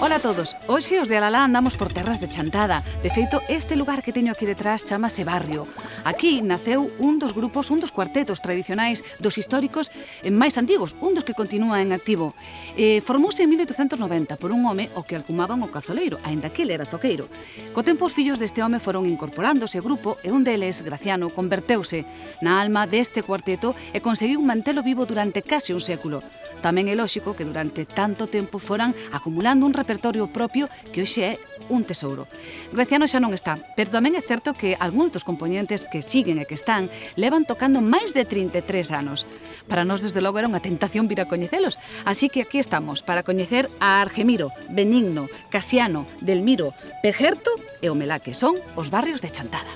Ola a todos, hoxe os de Alalá andamos por terras de Chantada. De feito, este lugar que teño aquí detrás chamase Barrio. Aquí naceu un dos grupos, un dos cuartetos tradicionais dos históricos máis antigos, un dos que continúa en activo. Formouse en 1890 por un home o que alcumaban o Cazoleiro, aínda que ele era zoqueiro. Co tempo os fillos deste home foron incorporándose ao grupo e un deles, Graciano, converteuse na alma deste cuarteto e conseguiu mantelo vivo durante case un século. Tamén é lóxico que durante tanto tempo foran acumulando un repertorio propio que hoxe é un tesouro. Graciano xa non está, pero tamén é certo que algúns dos componentes que siguen e que están levan tocando máis de 33 anos. Para nós, desde logo, era unha tentación vir a coñecelos, así que aquí estamos para coñecer a Argemiro, Benigno, Casiano, Delmiro, Pejerto e Omelá, que son os barrios de Chantada.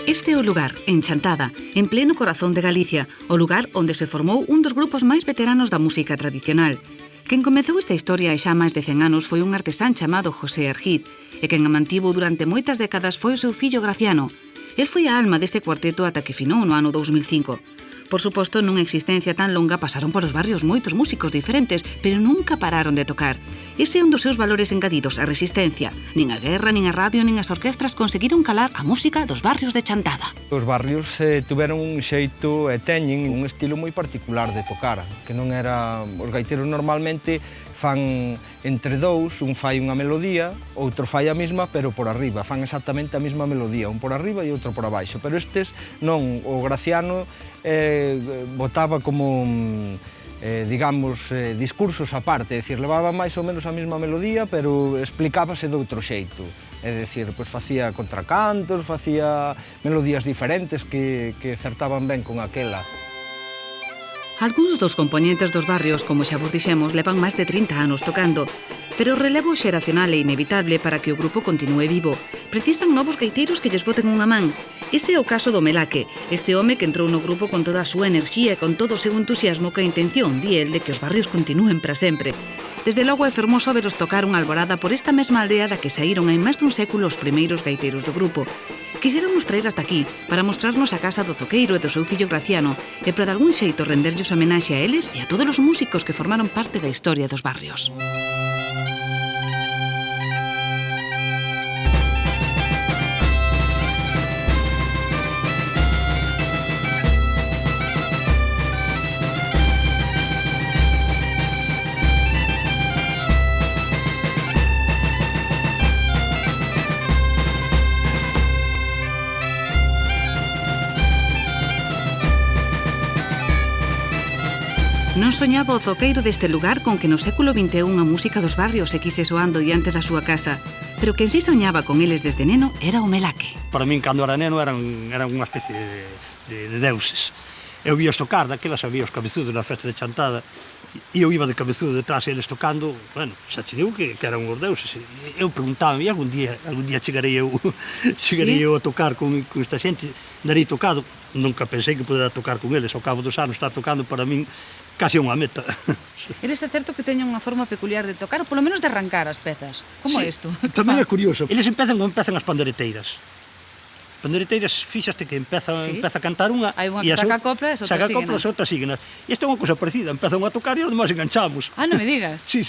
Este é o lugar, en Chantada, en pleno corazón de Galicia, o lugar onde se formou un dos grupos máis veteranos da música tradicional. Quen comezou esta historia hai xa máis de 100 anos foi un artesán chamado José Argid, e quen a mantivo durante moitas décadas foi o seu fillo Graciano. El foi a alma deste cuarteto ata que finou no ano 2005. Por suposto, nunha existencia tan longa pasaron polos barrios moitos músicos diferentes, pero nunca pararon de tocar. Ese é un dos seus valores engadidos, a resistencia. Nin a guerra, nin a radio, nin as orquestras conseguiron calar a música dos barrios de Chantada. Os barrios tuveron un xeito e teñen un estilo moi particular de tocar, que non era... Os gaiteiros normalmente fan entre dous, un fai unha melodía, outro fai a mesma, pero por arriba, fan exactamente a mesma melodía, un por arriba e outro por abaixo, pero estes non, o Graciano botaba como, digamos, discursos aparte, é dicir, levaba máis ou menos a mesma melodía, pero explicábase de outro xeito, é dicir, pois facía contracantos, facía melodías diferentes que acertaban ben con aquela. Algúns dos componentes dos barrios, como xa vos dixemos, levan máis de 30 anos tocando, pero o relevo xeracional é inevitable para que o grupo continúe vivo. Precisan novos gaiteiros que lles boten unha man. Ese é o caso do Melaque, este home que entrou no grupo con toda a súa enerxía e con todo o seu entusiasmo ca intención, di el, de que os barrios continúen para sempre. Desde logo é fermoso veros tocar unha alborada por esta mesma aldea da que saíron hai máis dun século os primeiros gaiteiros do grupo. Quixéramos traer hasta aquí para mostrarnos a casa do zoqueiro e do seu fillo Graciano e para de algún xeito renderlles homenaxe a eles e a todos os músicos que formaron parte da historia dos barrios. Non soñaba o zoqueiro deste lugar con que no século XXI a música dos barrios se quise soando diante da súa casa, pero quen si soñaba con eles desde neno era o Melaque. Para min, cando era neno, eran unha especie de deuses. Eu vía tocar, daquelas había os cabezudos na festa de Chantada, e eu iba de cabezudo detrás e eles tocando, bueno, xa te digo que eran os deuses. Eu preguntaba, e algún día chegarei eu a tocar con esta xente, darei tocado. Nunca pensei que podera tocar con eles, ao cabo dos anos estar tocando para min case unha meta. Eles é certo que teñen unha forma peculiar de tocar, ou polo menos de arrancar as pezas. Como é isto? Tamén é curioso. Eles empezan as pandereteiras. Pandereteiras, fíxaste que empeza a cantar unha... Hai unha que saca a copla e as outras siguen. E isto é unha cousa parecida, empezan a tocar e os demais enganchamos. Ah, non me digas? Sí.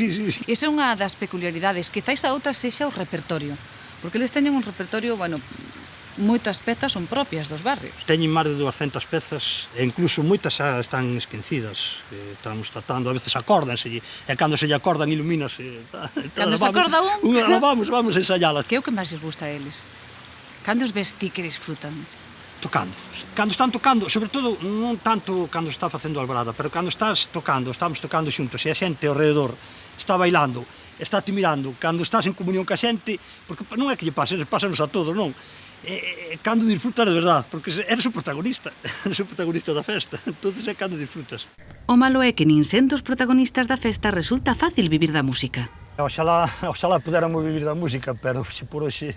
Iso é unha das peculiaridades. Quizáis a outras sexa o repertorio. Porque eles teñen un repertorio, bueno, moitas pezas son propias dos barrios. Teñen máis de 200 pezas, e incluso moitas xa están esquecidas. Estamos tratando, a veces acórdanse, e cando se lle acordan, ilumínase. Cando se acorda un... Vamos a ensaialas. Que é o que máis lles gusta a eles? Cando os ves ti que disfrutan? Tocando. Cando están tocando, sobre todo, non tanto cando se está facendo alborada, pero cando estás tocando, estamos tocando xuntos, e a xente ao redor está bailando, está te mirando, cando estás en comunión ca xente, porque non é que lle pase, pásanos a todos, non? Cando disfrutas de verdade, porque eres o protagonista da festa, entonces é cando disfrutas. O malo é que nin sendo os protagonistas da festa resulta fácil vivir da música. Oxalá puderamos vivir da música, pero se por hoxe,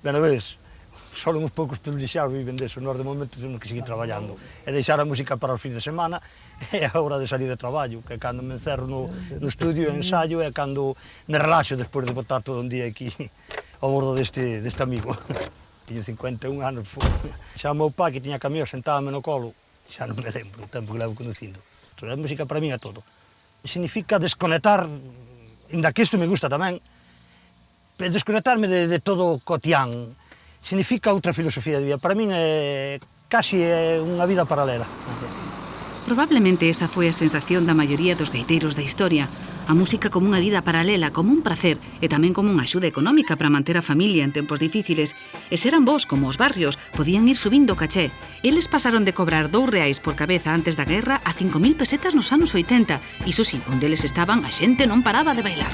ben ves, só uns poucos privilexiados viven deso, nós de momento temos que seguir traballando. E deixar a música para os fins de semana é a hora de salir de traballo, que é cando me encerro no estudio e ensayo, é cando me relaxo despois de botar todo un día aquí ao bordo deste amigo. Tiño 51 anos, xa o meu pai que tiña camión sentábame no colo, xa non me lembro o tempo que levo conducindo. A música para min é todo. Significa desconectar, ainda que isto me gusta tamén, desconectarme de todo o cotián. Significa outra filosofía de vida. Para min é casi unha vida paralela. Probablemente esa foi a sensación da maioría dos gaiteiros da historia. A música como unha vida paralela, como un pracer e tamén como unha axuda económica para manter a familia en tempos difíciles. E seran vos, como os barrios, podían ir subindo o caché. Eles pasaron de cobrar 2 reais por cabeza antes da guerra a 5.000 pesetas nos anos 80. Iso sí, onde eles estaban, a xente non paraba de bailar.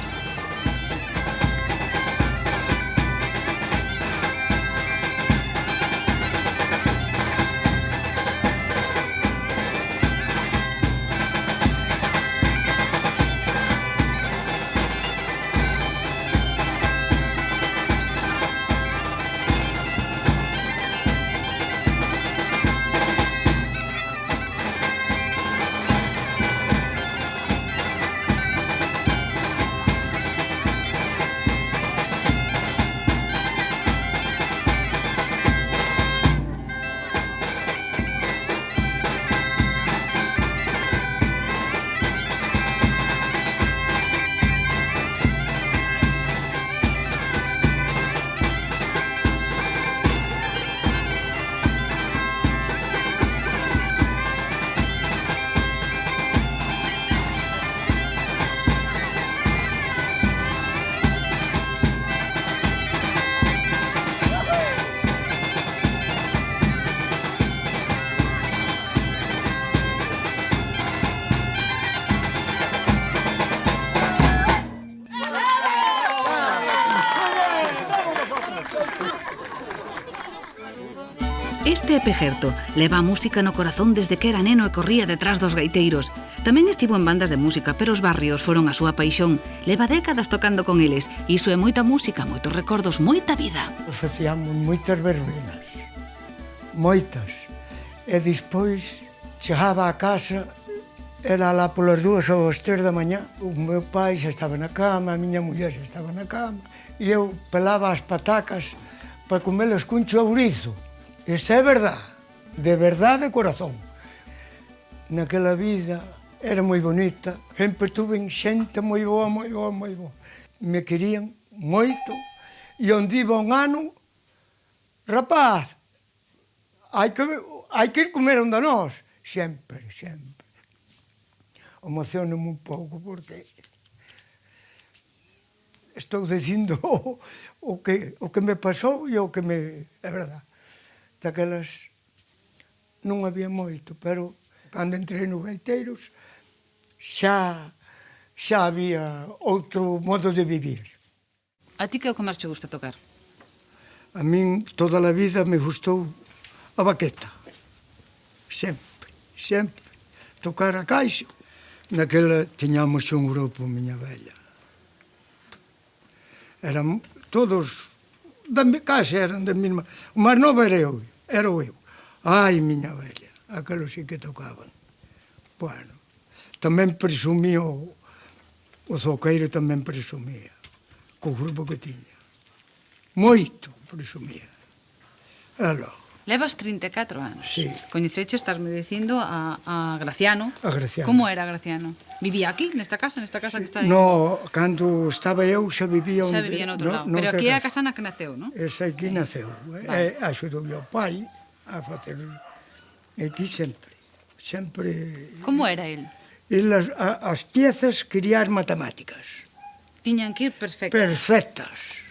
Este é Pejerto, leva a música no corazón desde que era neno e corría detrás dos gaiteiros. Tamén estivo en bandas de música, pero os barrios foron a súa paixón. Leva décadas tocando con eles. Iso é moita música, moitos recordos, moita vida. Facíamos moitas verbenas, moitas. E despois chegaba a casa, era lá polas 2 ou as 3 da mañá. O meu pai xa estaba na cama, a miña muller xa estaba na cama, e eu pelaba as patacas para comelas cun chourizo. Isto é verdade de corazón. Naquela vida era moi bonita, sempre tuve xente moi boa, moi boa, moi boa. Me querían moito, e onde iba un ano, rapaz, hai que ir comer onde nós, sempre, sempre. Emociono-me un pouco porque estou dicindo o que me pasou e o que me... é verdade. Daquelas non había moito, pero cando entrei nos gaiteiros xa había outro modo de vivir. A ti que é o que máis che gusta tocar? A min toda a vida me gustou a baqueta. Sempre, sempre. Tocar a caixa. Naquela tiñamos un grupo, miña vella. Eran todos... da casa eran da mesma... O máis novo era eu. Ai, miña vella, aquelo sí que tocaban. Bueno, tamén presumía o zoqueiro, tamén presumía, co grupo que tiña. Moito presumía. E logo. Levas 34 anos. Sí. Coñeceche, estásme dicindo, a Graciano. A Graciano. Como era Graciano? Vivía aquí, nesta casa que está aí? No, cando estaba eu xa vivía... Xa vivía noutro lado. Pero aquí é a casa na que naceu, non? Esa aquí naceu. Axudou o meu pai a facer... Aquí sempre. Sempre... Como era el? As piezas quería as matemáticas. Tiñan que ir perfectas. Perfectas.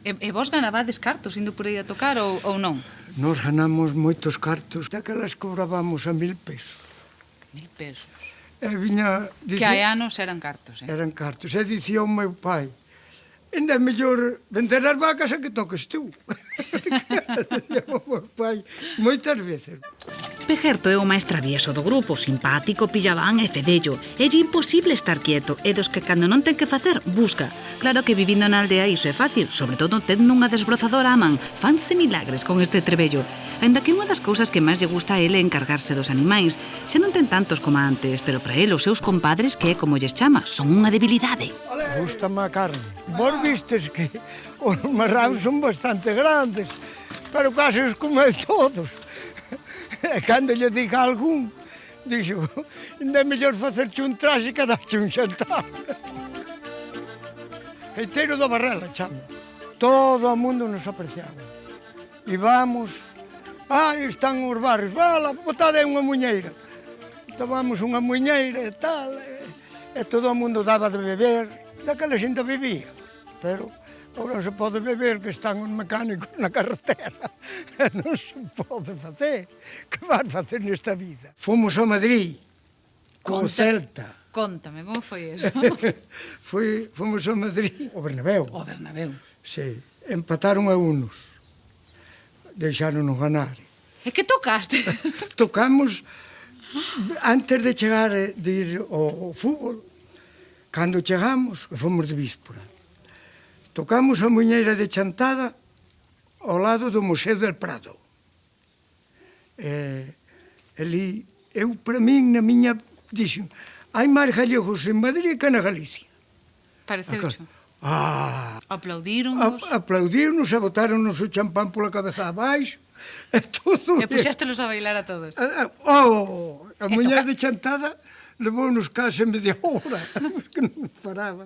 E vos ganabades cartos indo por aí a tocar ou non? Nos ganamos moitos cartos, daquelas cobrábamos a 1.000 pesos. 1.000 pesos. E viña... Que hai anos eran cartos, Eran cartos. E dicía o meu pai, ainda é mellor vender as vacas a que toques tú. Dicía o meu pai moitas veces. Pejerto é o máis travieso do grupo, simpático, pillabán e fedello. É imposible estar quieto, e dos que cando non ten que facer, busca. Claro que vivindo na aldea iso é fácil, sobre todo tendo unha desbrozadora a man. Fanse milagres con este trebello. Ainda que unha das cousas que máis lle gusta a ele é encargarse dos animais. Xa non ten tantos como antes, pero para ele os seus compadres, que é como lles chama, son unha debilidade. Gústame a carne. Vos vistes que os marraus son bastante grandes, pero case os come todos. E cando lle diga a algún, dixo, ainda é mellor facerche un traxe que darche un xantar. Heiteiro da Barrela, chamo. Todo o mundo nos apreciaba. E vamos, están os barrios, vala, botade unha muñeira. Tomamos unha muñeira e tal, e todo o mundo daba de beber, daquela xente vivía, pero agora se pode beber que están os mecánicos na carretera. Non se pode facer. Que vas facer nesta vida? Fomos a Madrid, co Celta. Contame, como foi eso? Fomos a Madrid, ao Bernabéu. O Bernabéu. Sí, empataron a unos. Deixaron-nos ganar. E que tocaste? Tocamos antes de chegar, de ir ao fútbol. Cando chegamos, que fomos de víspora, tocamos a muñeira de Chantada ao lado do Museo del Prado. Ali, eu, para min, na miña, dixen, hai máis galegos en Madrid que na Galicia. Pareceucho. Aplaudiron-nos. Aplaudiron-nos e botaron-nos o champán pola cabeza abaixo. E todo. E puxéstelos a bailar a todos. A muñeira de Chantada levou-nos case media hora, que non paraba.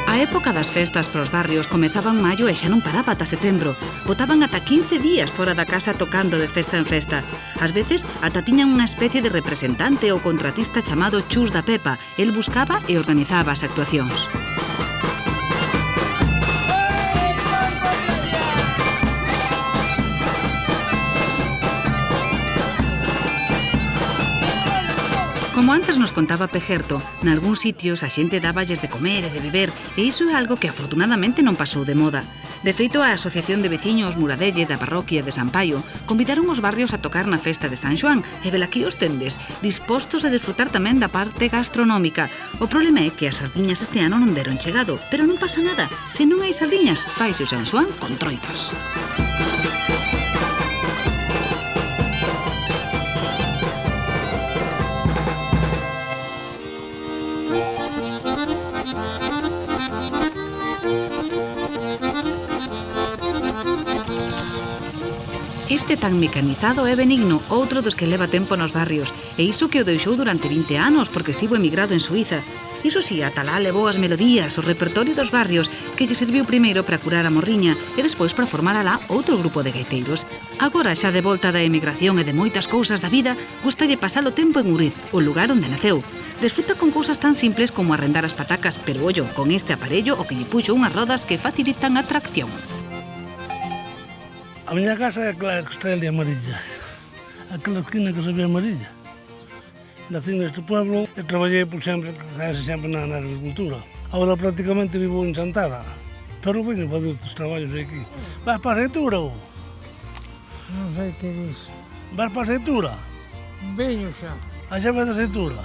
A época das festas pros barrios comezaba en maio e xa non paraba ata setembro. Botaban ata 15 días fora da casa tocando de festa en festa. Ás veces ata tiñan unha especie de representante ou contratista chamado Chus da Pepa. El buscaba e organizaba as actuacións. Como antes nos contaba Pejerto, nalgúns sitios a xente dáballes de comer e de beber, e iso é algo que afortunadamente non pasou de moda. De feito, a Asociación de Veciños Muradelle da Parroquia de San Paio convidaron os barrios a tocar na festa de San Xoán, e velaquí os tendes, dispostos a disfrutar tamén da parte gastronómica. O problema é que as sardiñas este ano non deron chegado, pero non pasa nada. Se non hai sardiñas, faise o San Xoán con troitas. Este tan mecanizado é Benigno, outro dos que leva tempo nos barrios, e iso que o deixou durante 20 anos porque estivo emigrado en Suiza. Iso si, ata lá levou as melodías, o repertorio dos barrios, que lle serviu primeiro para curar a morriña e despois para formar alá outro grupo de gaiteiros. Agora, xa de volta da emigración e de moitas cousas da vida, gustalle pasar o tempo en Uriz, o lugar onde naceu. Desfruta con cousas tan simples como arrendar as patacas, pero ollo, con este aparello o que lle puxo unhas rodas que facilitan a tracción. A miña casa é aquela estrela amarilla, aquela esquina que se ve amarilla. Nací neste pueblo e traballei por sempre, case sempre na agricultura. Agora prácticamente vivo en Chantada, pero veño fazer estes traballos aquí. Vas para a reitura ou? Non sei que dis. Vas para a reitura? Veño xa. A xa vas da reitura?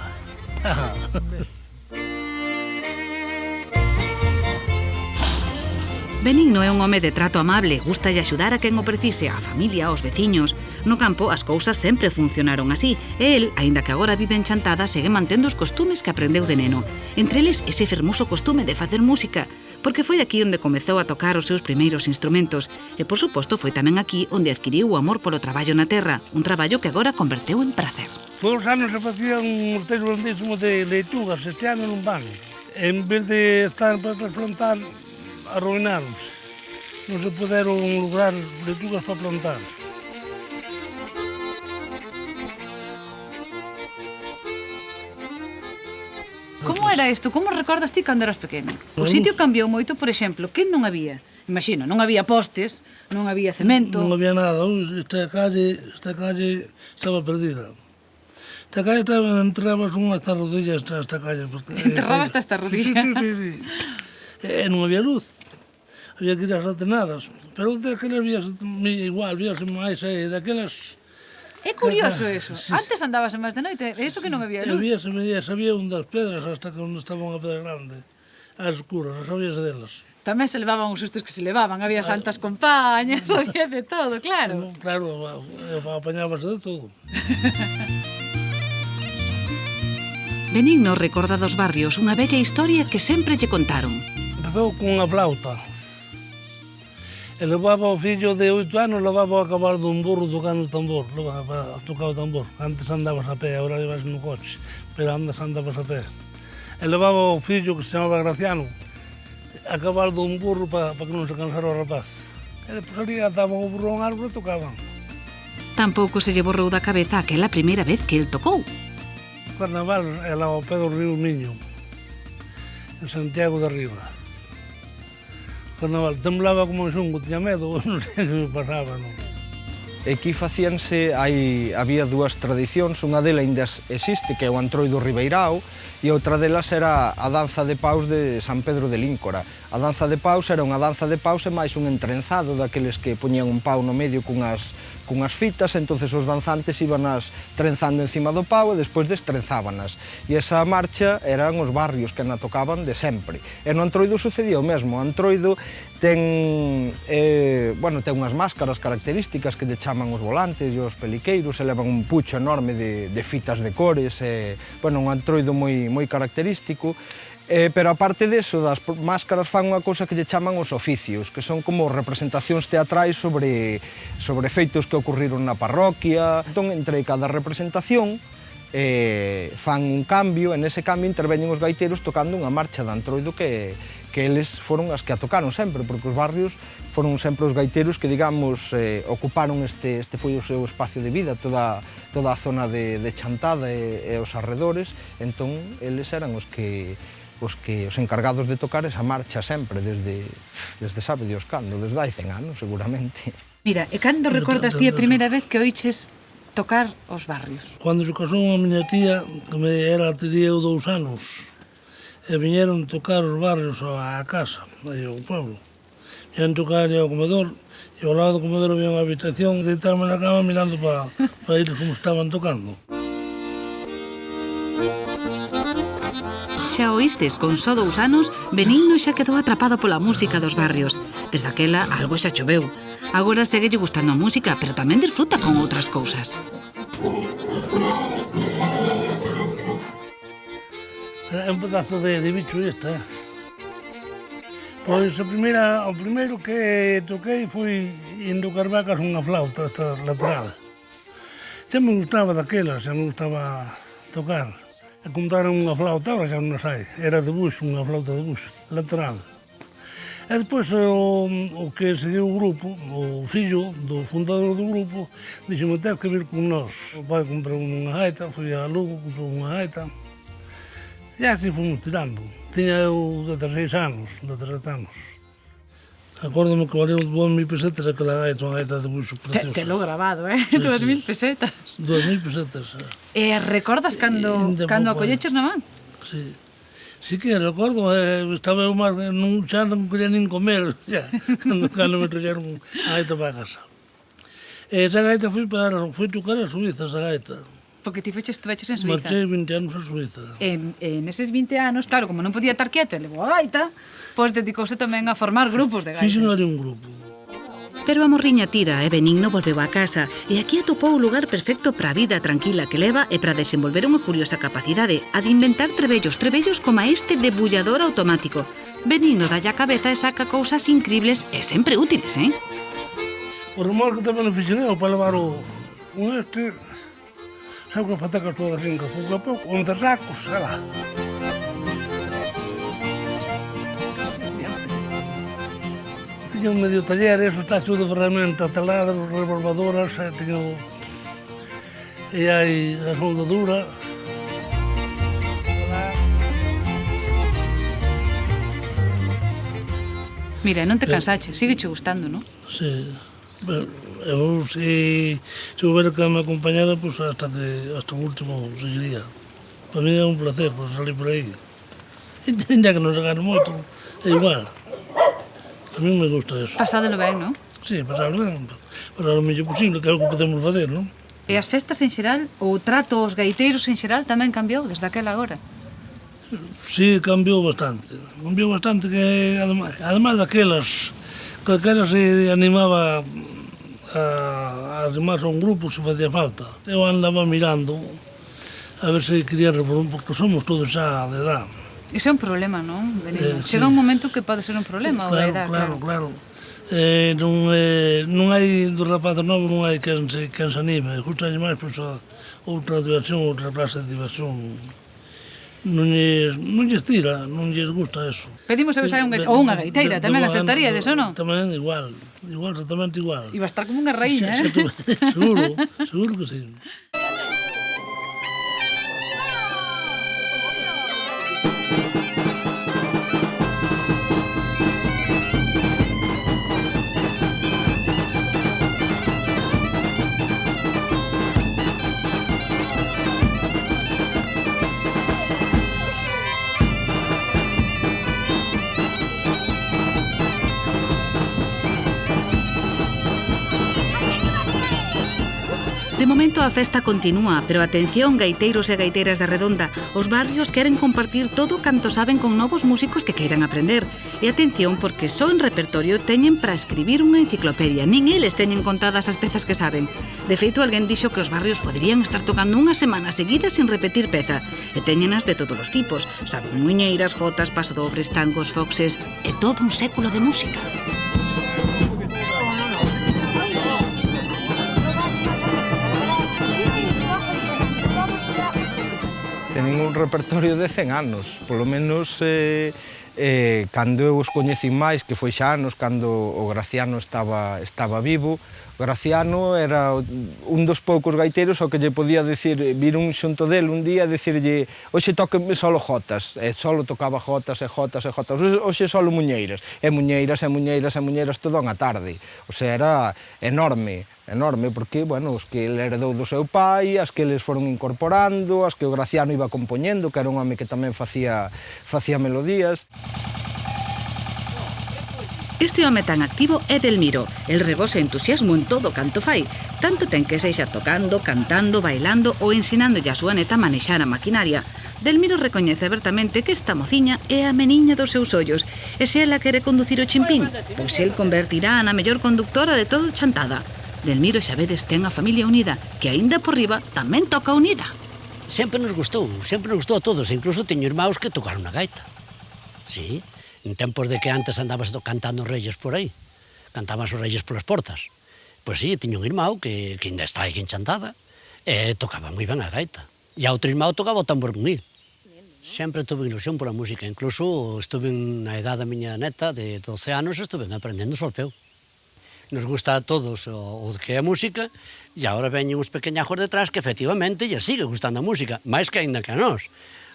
Benigno é un home de trato amable, gustalle axudar a quen o precise, a familia, aos veciños. No campo as cousas sempre funcionaron así, e el, aínda que agora vive en Chantada, segue mantendo os costumes que aprendeu de neno. Entre eles, ese fermoso costume de facer música, porque foi aquí onde comezou a tocar os seus primeiros instrumentos, e por suposto foi tamén aquí onde adquiriu o amor polo traballo na terra, un traballo que agora converteu en prazer. Foi os anos se facía un morteiro grandísimo de leitugas, este ano non van. En vez de estar para trasplantar, arruinaronse. Non se puderon lograr leitugas para plantar. Como era isto? Como recordas ti cando eras pequeno? O sitio cambiou moito, por exemplo, que non había? Imagino, non había postes, non había cemento. Non había nada, esta calle estaba perdida. Esta calle entrabas hasta as rodillas esta calle. Enterraba hasta esta rodilla. Sí. Non había luz. Había que ir ás atenadas. Pero daquelas víase máis daquelas... É curioso eso. Antes andabase máis de noite, e iso que non había luz. Sabía un das pedras hasta que onde estaba unha pedra grande. As escuras, sabíase delas. Tamén se levaban os sustos que se levaban, había santas compañas, había de todo, claro. Claro, apañábase de todo. Benigno recorda dos barrios unha bella historia que sempre lle contaron. Empezou cunha flauta. E levaba o fillo de 8 anos, levaba a cabalo dun burro tocando o tambor, tocaba o tambor. Antes andabas a pé, agora ibas no coche, pero andas andabas a pé. E levaba o fillo que se chamaba Graciano, a cabalo dun burro para que non se cansara o rapaz. E depois ali ataban o burro a un árbol e tocaban. Tampouco se lle borrou da cabeza aquela primeira vez que el tocou. O carnaval era ao pé do río Miño, en Santiago de Arriba. O carnaval temblaba como un xungo, tiña medo, non sei que me pasaba, non? Aquí había dúas tradicións, unha delas ainda existe, que é o Antroido Ribeirao, e outra delas era a danza de paus de San Pedro de Líncora. A danza de paus era unha danza de paus e máis un entrenzado daqueles que poñían un pau no medio cunhas fitas, entonces os danzantes íbanas trenzando encima do pau e despois destrenzábanas. E esa marcha eran os barrios que na tocaban de sempre. E no Antroido sucedía o mesmo. O Antroido ten unhas máscaras características que lle chaman os volantes e os peliqueiros, e levan un pucho enorme de fitas de cores, un Antroido moi característico. Pero aparte deso, das máscaras fan unha cousa que lle chaman os oficios, que son como representacións teatrais sobre feitos que ocurriron na parroquia. Entón, entre cada representación, fan un cambio, e nese cambio interveñen os gaiteiros tocando unha marcha de Antroido que eles foron as que a tocaron sempre, porque os barrios foron sempre os gaiteiros que, digamos, ocuparon este foi o seu espacio de vida, toda a zona de Chantada e os arredores. Entón, eles eran os encargados de tocar esa marcha sempre, desde sabe Dios cando, desde hai 100 anos, seguramente. Mira, e cando recordas ti a primeira vez que oiches tocar os barrios? Cando se casou a miña tía, que tería 2 anos, e viñeron tocar os barrios á casa, aí ao pueblo. Viñeron tocar ao comedor, e ao lado do comedor había unha habitación, deitarme na cama mirando para eles como estaban tocando. Xa oístes, con só 2 anos, Benigno xa quedou atrapado pola música dos barrios. Desde aquela, algo xa choveu. Agora seguelle gustando a música, pero tamén disfruta con outras cousas. É un pedazo de bicho esta, Pois o primeiro que toquei foi indo Carvacas unha flauta, esta lateral. Xa me gustaba daquela, xa me gustaba tocar. E compraron unha flauta, agora xa non sai, era de buxo, unha flauta de buxo, lateral. E despois o que seguiu o grupo, o fillo do fundador do grupo, dixeme ter que vir con nós. O pai comprou unha gaita, foi a Lugo, comprou unha gaita. E así fomos tirando. Tiña eu 16 anos, 17 anos. Acórdome que valeu 2.000 pesetas aquela gaita, unha gaita de buxo preciosa. Te lo grabado, 2.000 pesetas. 2.000 pesetas. E recordas cando a colleches na man? Sí que recordo, estaba eu máis, xa non quería nin comer, cando me traxeron a gaita para a casa. E esa gaita foi tocar a Suiza, esa gaita. Porque ti estuveches en Suiza. Marchei 20 anos a Suiza. E neses 20 anos, claro, como non podía estar quieto, levou a gaita, pois dedicouse tamén a formar grupos de gaita. Fixen ali un grupo. Pero a morriña tira e Benigno volveu a casa e aquí atopou o lugar perfecto para a vida tranquila que leva e para desenvolver unha curiosa capacidade a de inventar trebellos como este debullador automático. Benigno dalle a cabeza e saca cousas incribles e sempre útiles, O remolque tamén o fixen eu para levar sabe que fatacas todas as fincas, pouco a pouco, un terracos, alá. Tiña un medio taller, eso está chulo de ferramentas, taladros, revolvadoras, e hai a soldadura. Mira, non te cansache, sigue che gustando, non? Sí. Eu, se houbera que me acompañara, pues hasta o último seguiría. Para mí é un placer, pues, salir por aí. Ya que non se gana moito, é igual. A mí me gusta eso. Pasádelo ben, non? Sí, pasarlo ben, pasar o mellor posible, que é o que podemos facer, non? E as festas en xeral, ou o trato aos gaiteiros en xeral tamén cambiou desde aquela agora? Sí, cambiou bastante. Cambiou bastante que, además daquelas, calquera se animaba a animarse a un grupo se facía falta. Eu andaba mirando a ver se quería reformar, porque somos todos xa de edad. Iso é un problema, non, Benigno? Sí. Chega un momento que pode ser un problema, o da edad, Claro. Non hai dos rapazes novos, non hai quen se anime. Gustalle máis, pois, outra diversión, outra clase de diversión. Non lles tira, non lles gusta eso. Pedimos a ver se hai unha gaiteira, tamén aceptaría deso, non? Tamén igual, exactamente igual. Iba a estar como unha raíña, Seguro que sí. De momento a festa continúa, pero atención, gaiteiros e gaiteiras da Redonda. Os barrios queren compartir todo canto saben con novos músicos que queiran aprender. E atención, porque só en repertorio teñen para escribir unha enciclopedia. Nin eles teñen contadas as pezas que saben. De feito, alguén dixo que os barrios poderían estar tocando unha semana seguida sin repetir peza. E teñenas de todos os tipos. Saben muiñeiras, jotas, pasadobres, tangos, foxes e todo un século de música. Teñen un repertorio de 100 anos, polo menos cando eu os coñecín máis, que foi xa anos, cando o Graciano estaba vivo. O Graciano era un dos poucos gaiteiros ao que lle podía dicir, vir un xunto del un día e dicirlle hoxe tóquenme solo jotas, e solo tocaba jotas e jotas e jotas, hoxe solo muñeiras, e muñeiras e muñeiras e muñeiras toda unha tarde. O sea, era enorme, porque, bueno, os que ele heredou do seu pai, as que eles foron incorporando, as que o Graciano iba compoñendo, que era un home que tamén facía melodías. Este home tan activo é Delmiro. El rebosa entusiasmo en todo canto fai. Tanto ten que seixa tocando, cantando, bailando ou ensinándolle a súa neta a manexar a maquinaria. Delmiro recoñece abertamente que esta mociña é a meniña dos seus ollos. E se ela quere conducir o chimpín, pois el convertirá na mellor conductora de todo Chantada. Delmiro, xa vedes, ten a familia unida, que aínda por riba tamén toca unida. Sempre nos gustou a todos, incluso teño irmãos que tocaron na gaita. Sí, en tempos de que antes andabas cantando reyes por aí, cantabas os reyes polas portas. Pois sí, teño un irmão que ainda está aí en Chantada, e tocaba moi ben a gaita. E a outro irmão tocaba o tambor con il. Sempre tuve ilusión pola música, incluso estuve na edad da miña neta de 12 anos, estuve aprendendo solfeo. Nos gusta a todos o que é a música, e agora veñen uns pequeñajos detrás que efectivamente lles sigue gustando a música, máis que aínda que a nós,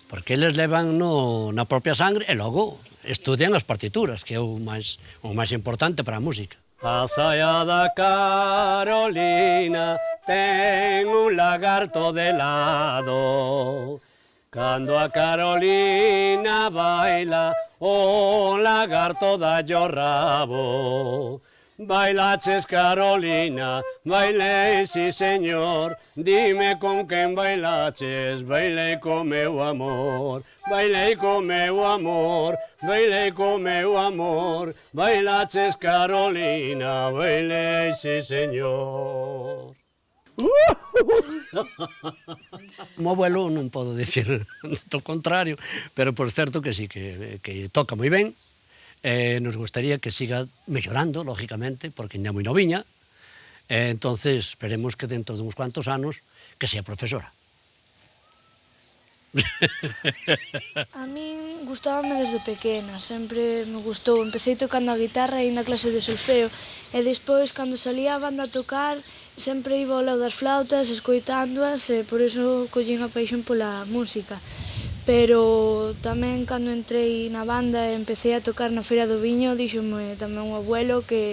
porque eles levan na propia sangre e logo estudian as partituras, que é o máis importante para a música. A saia da Carolina ten un lagarto de lado. Cando a Carolina baila, o lagarto dalle o rabo. Bailaches, Carolina, bailei, sí, señor. Dime con quen bailaches, bailei co meu amor. Bailei co meu amor, bailei co meu amor. Bailaches, Carolina, bailei, sí, señor. O abuelo non podo dicir do contrario, pero por certo que sí, que toca moi ben. Nos gustaría que siga mellorando, lógicamente, porque ainda é moi noviña. Entonces, esperemos que dentro de uns cuantos anos que sea profesora. A min gustábame desde pequena, sempre me gustou. Empecé tocando a guitarra e na clase de solfeo, e despois, cando salía a banda a tocar, sempre iba ao lado das flautas, escoitándoas, e por iso collín a paixón pola música. pero tamén cando entrei na banda e empecé a tocar na Feira do Viño, díxome tamén o abuelo que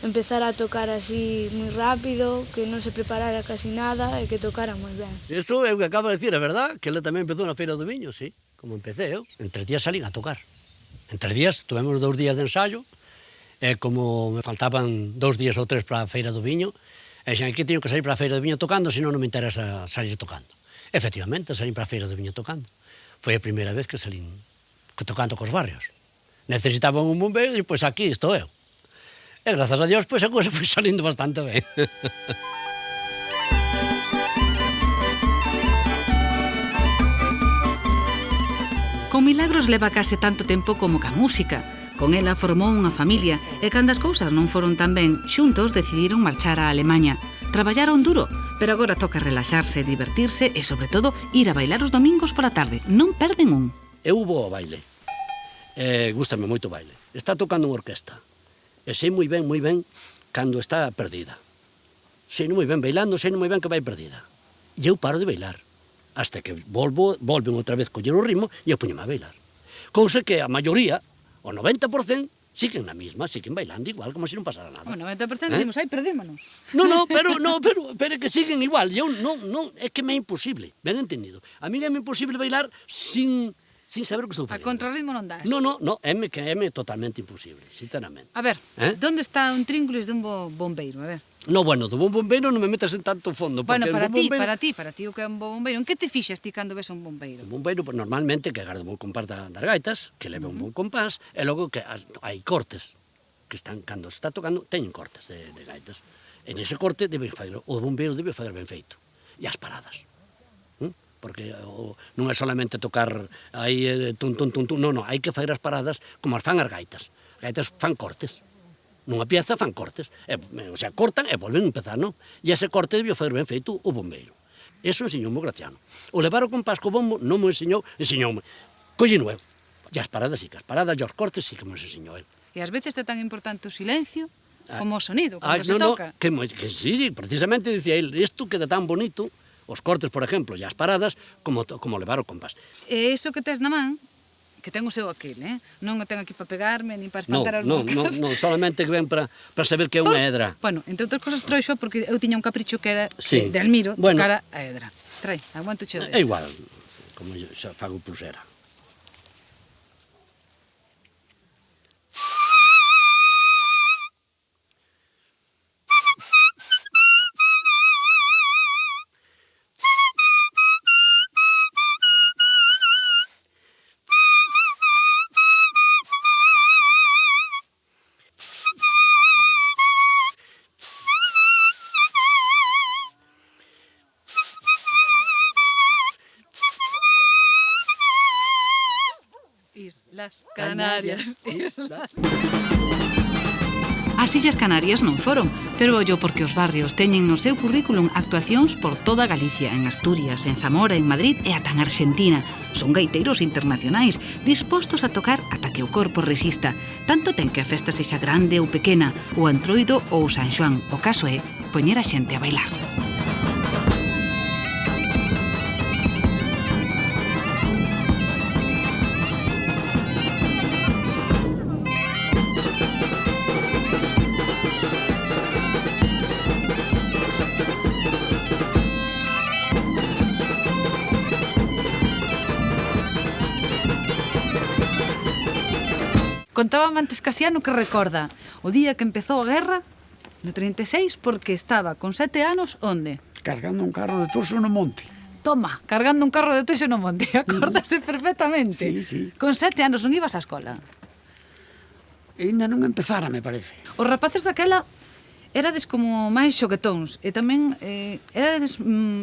empezara a tocar así moi rápido, que non se preparara casi nada e que tocara moi ben. Eso é o que acaba de decir, é verdad, que ele tamén empezou na Feira do Viño, sí, como empecé eu. En 3 días salín a tocar. En 3 días, tuvemos 2 días de ensayo, e como me faltaban 2 días ou 3 para a Feira do Viño, e xa aquí teño que salir para a Feira do Viño tocando, senón non me interesa salir tocando. Efectivamente, salín para a Feira do Viño tocando. Foi a primeira vez que salín tocando cos barrios. Necesitaban un bombeiro e, pois, aquí estou eu. E, grazas a Dios, pois, a cousa foi salindo bastante ben. Con Milagros leva case tanto tempo como ca música. Con ela formou unha familia e cando as cousas non foron tan ben, xuntos decidiron marchar a Alemanha. Traballaron duro, pero agora toca relaxarse, divertirse e, sobre todo, ir a bailar os domingos pola tarde. Non perden un. Eu vou ao baile. Gústame moito o baile. Está tocando unha orquesta. E sei moi ben, cando está perdida. Sei moi ben bailando, sei moi ben que vai perdida. E eu paro de bailar. Hasta que volven outra vez coller o ritmo e eu poñome a bailar. Cousa que a maioría, o 90%, siguen na misma, siguen bailando igual, como se non pasara nada. O 90% dicimos, ai, perdímonos. Pero é que siguen igual. Eu non, é que me é imposible, ben entendido. A mí é imposible bailar sin saber o que estou A facendo. contrarritmo non das. No, é totalmente imposible, sinceramente. A ver, onde está un trínculis dun bombeiro? A ver. No, bueno, do bon bombeiro non me metas en tanto fondo. Bueno, para ti o que é un bo bombeiro. En que te fixas ti cando ves un bombeiro? Un bombeiro, pues, normalmente, que agarda un bon compás das gaitas, que leve un bon compás, e logo que hai cortes, que están, cando se está tocando, teñen cortes de gaitas. En ese corte, o bombeiro debe fazer ben feito. E as paradas. Porque non é solamente tocar aí, non, hai que fazer as paradas como as fan as gaitas. As gaitas fan cortes. Nunha pieza fan cortes, o sea, cortan e volven a empezar, non? E ese corte debía fazer ben feito o bombeiro. Eso enseñoume o Graciano. O levar o compás co bombo non me enseñoume. Collino eu. E as paradas sí, que as paradas e os cortes sí que me enseñou el. E ás veces é tan importante o silencio como o sonido, cando se toca. Que sí, precisamente dicía el, isto queda tan bonito, os cortes, por exemplo, e as paradas, como levar o compás. E iso que tes na man, que ten o seu aquel, non o ten aquí para pegarme, nin para espantar as moscas. Non, solamente que ven para saber que é unha hedra. Bueno, entre outras cosas trouxo porque eu tiña un capricho que era de Almiro tocara a hedra. Trae, aguanto cheo É igual, como xa fago pulsera. Islas Canarias. As Illas Canarias non foron, pero ollo porque os barrios teñen no seu currículum actuacións por toda Galicia, en Asturias, en Zamora, en Madrid e ata en Argentina. Son gaiteiros internacionais, dispostos a tocar ata que o corpo resista. Tanto ten que a festa sexa grande ou pequena, o Antroido ou o San Xoán. O caso é poñer a xente a bailar. Contábame antes Casiano que recorda o día que empezou a guerra, no 36, porque estaba con 7 anos, onde? Cargando un carro de torso no monte. Toma, cargando un carro de toxo no monte, acórdase perfectamente. Sí. Con 7 anos non ibas á escola? E ainda non empezara, me parece. Os rapaces daquela erades como máis xoguetóns e tamén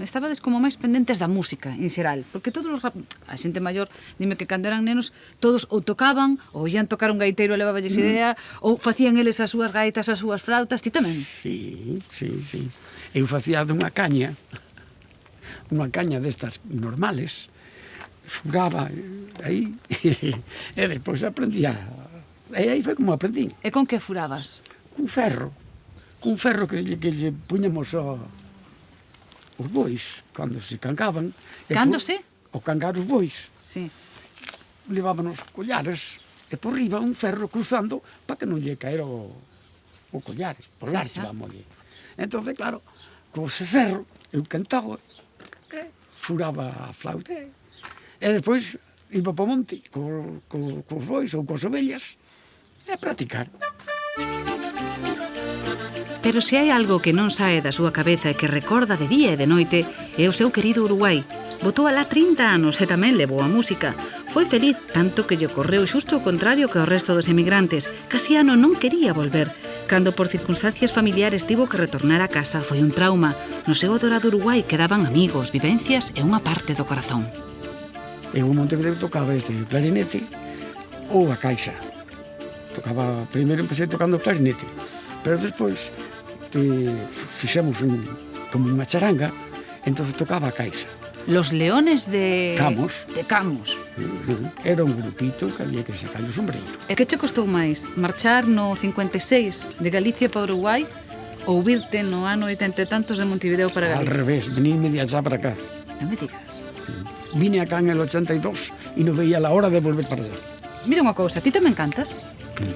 estabades como máis pendentes da música en xeral, porque todos a xente maior, dime que cando eran nenos todos ou tocaban, ou ian tocar un gaiteiro e levaballes idea, ou facían eles as súas gaitas, as súas flautas. Ti tamén? Sí. Eu facía dunha caña destas normales, furaba aí e despois aprendía. E aí foi como aprendí. E con que furabas? Cun ferro que lle puñamos os bois cando se cancaban. Cando se? ao cangar os bois, Sí. levábanos collares e por riba un ferro cruzando para que non lle caera o collar, por Sí, large, xa. vamos. Entón, claro, co ese ferro, eu cantaba, furaba a flauta, e despois iba para o monte cos bois ou cos ovellas e a practicar. Pero se hai algo que non sae da súa cabeza e que recorda de día e de noite é o seu querido Uruguai. Botou alá 30 anos e tamén levou a música. Foi feliz, tanto que lle ocorreu xusto o contrario que ao resto dos emigrantes. Casiano non quería volver. Cando por circunstancias familiares tivo que retornar a casa foi un trauma. No seu adorado Uruguai quedaban amigos, vivencias e unha parte do corazón. Eu en Montevideo tocaba este clarinete ou a caixa. Primeiro empecé tocando o clarinete, pero despois fixemos como unha charanga, entón tocaba a caixa. Los Leones de... Camos. De Camos. Era un grupito que había que sacar o sombreiro. E que che costou máis? Marchar no 56 de Galicia para Uruguai ou virte no ano 80 e tantos de Montevideo para Al Galicia? revés, veníme de allá para acá. Non me digas. Vine acá en el 82 e non veía la hora de volver para allá. Mira unha cousa, ti tamén cantas?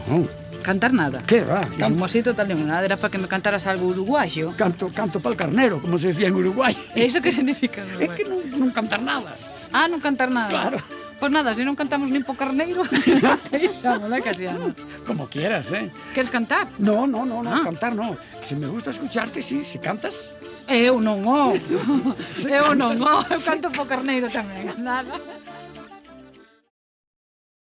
Non, Cantar nada. que va, Dixen así total nada, era para que me cantaras algo uruguayo. canto para el carnero, como se decía en Uruguay. E iso que significa É Uruguai? que non cantar nada. Ah, non cantar nada. Claro. Pois nada, se non cantamos nin po carneiro, deixamos, non é, Casiano? Como quieras, ¿eh? Queres cantar? No, Ah. cantar no. Si me gusta escucharte, sí, si cantas. Eu non, eu non, eu canto po carneiro tamén, nada.